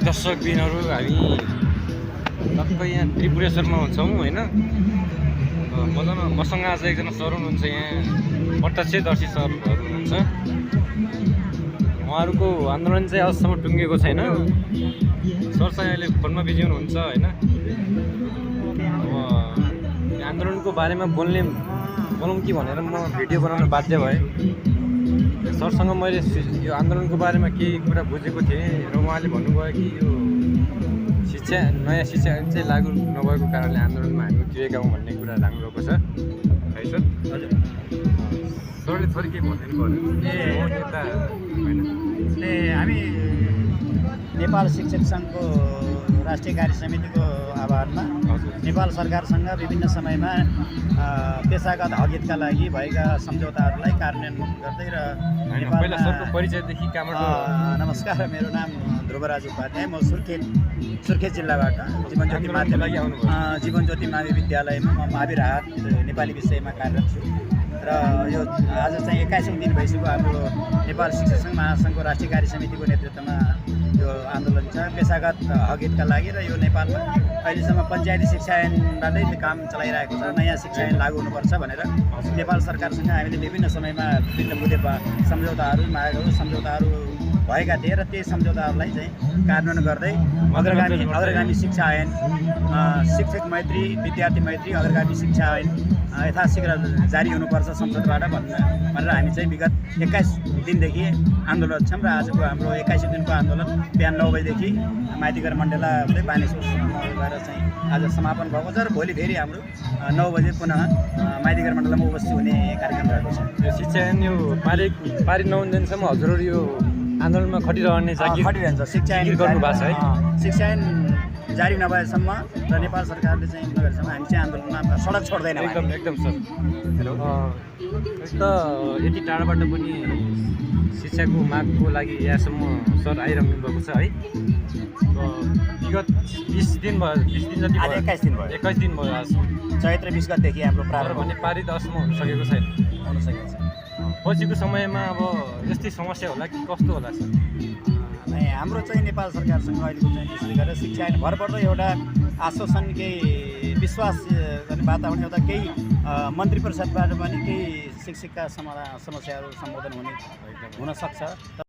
दर्शकबिनहरू हामी टक्कै यहाँ त्रिपुरेश्वरमा हुन्छौँ होइन। मसँग आज एकजना सर हुनुहुन्छ, यहाँ प्रत्यक्षदर्शी सरहरू हुनुहुन्छ। उहाँहरूको आन्दोलन चाहिँ अझसम्म टुङ्गेको छैन। सर चाहिँ अहिले फोनमा बिजी हुनुहुन्छ होइन। अब आन्दोलनको बारेमा बोलौँ कि भनेर म भिडियो बनाउन बाध्य भएँ। सरसँग मैले यो आन्दोलनको बारेमा केही कुरा बुझेको थिएँ र उहाँले भन्नुभयो कि यो नयाँ शिक्षा ऐन चाहिँ लागू नभएको कारणले आन्दोलनमा हामी उत्रिएका हौँ भन्ने कुरा राख्नुभएको छ है सर। हजुर सरले थोरै के भनिदिनु पर्यो नेता होइन। हामी नेपाल शिक्षक सङ्घको राष्ट्रिय कार्य समितिको आह्वानमा नेपाल सरकारसँग विभिन्न समयमा पेसागत हकहितका लागि भएका सम्झौताहरूलाई कार्यान्वयन गर्दै र पहिला सरको परिचयदेखि कहाँबाट? नमस्कार, मेरो नाम ध्रुवराज उपाध्याय। म सुर्खेत जिल्लाबाट जीवन ज्योति मावि विद्यालयमा म महावीर हाट नेपाली विषयमा कार्यरत छु र यो आज चाहिँ 21औं दिन भइसक्यो हाम्रो नेपाल शिक्षक सङ्घ महासङ्घको राष्ट्रिय कार्य समितिको नेतृत्वमा यो आन्दोलन छ पेसागत हकहितका लागि। र यो नेपालमा अहिलेसम्म पञ्चायती शिक्षा ऐनबाटै काम चलाइरहेको छ। नयाँ शिक्षा ऐन लागू हुनुपर्छ भनेर नेपाल सरकारसँग हामीले विभिन्न समयमा विभिन्न मुद्दे सम्झौताहरू मागेको सम्झौताहरू भएका थिए र त्यही सम्झौताहरूलाई चाहिँ कार्यान्वयन गर्दै अग्रगामी शिक्षा ऐन, शिक्षक मैत्री, विद्यार्थी मैत्री, अग्रगामी शिक्षा ऐन यथाशीघ्र जारी हुनुपर्छ संसदबाट भनेर हामी चाहिँ विगत 21 दिनदेखि आन्दोलन छौँ। र आजको हाम्रो 21 दिनको आन्दोलन बिहान 9 बजेदेखि माइतीघर मण्डला हुँदै बानेश्वर गएर चाहिँ आज समापन भएको छ र भोलि फेरि हाम्रो 9 बजे पुनः माइतीघर मण्डलमा उपस्थित हुने कार्यक्रम रहेको छ। यो शिक्षा ऐन यो पारि नहुँदैनसम्म हजुरहरू यो आन्दोलनमा खटिरहने खटिरहन्छ। शिक्षा ऐन गर्नु भएको छ है। शिक्षा ऐन जारी नभएसम्म र नेपाल सरकारले चाहिँ नगरेसम्म हामी चाहिँ आन्दोलनमा सडक छोड्दैन। एकदम सर। हेलो त यति टाढाबाट पनि शिक्षाको मागको लागि यहाँसम्म सर आइरहनु भएको छ है। विगत 20 दिन भयो, 20 दिन जति भयो, 21 दिन भयो। 21 दिन भयो आज। चैत्र 20 गतेदेखि हाम्रो प्रारम्भ भने पारित अझसम्म हुन सकेको छैन। पछिको समयमा अब यस्तै समस्या होला कि कस्तो होला सर? हाम्रो चाहिँ नेपाल सरकारसँग अहिलेको चाहिँ विशेष गरेर शिक्षा ऐन भरपर्दो एउटा आश्वासन, केही विश्वास गर्ने वातावरण, एउटा केही मन्त्री परिषदबाट पनि केही शिक्षकका समस्याहरू सम्बोधन हुन सक्छ।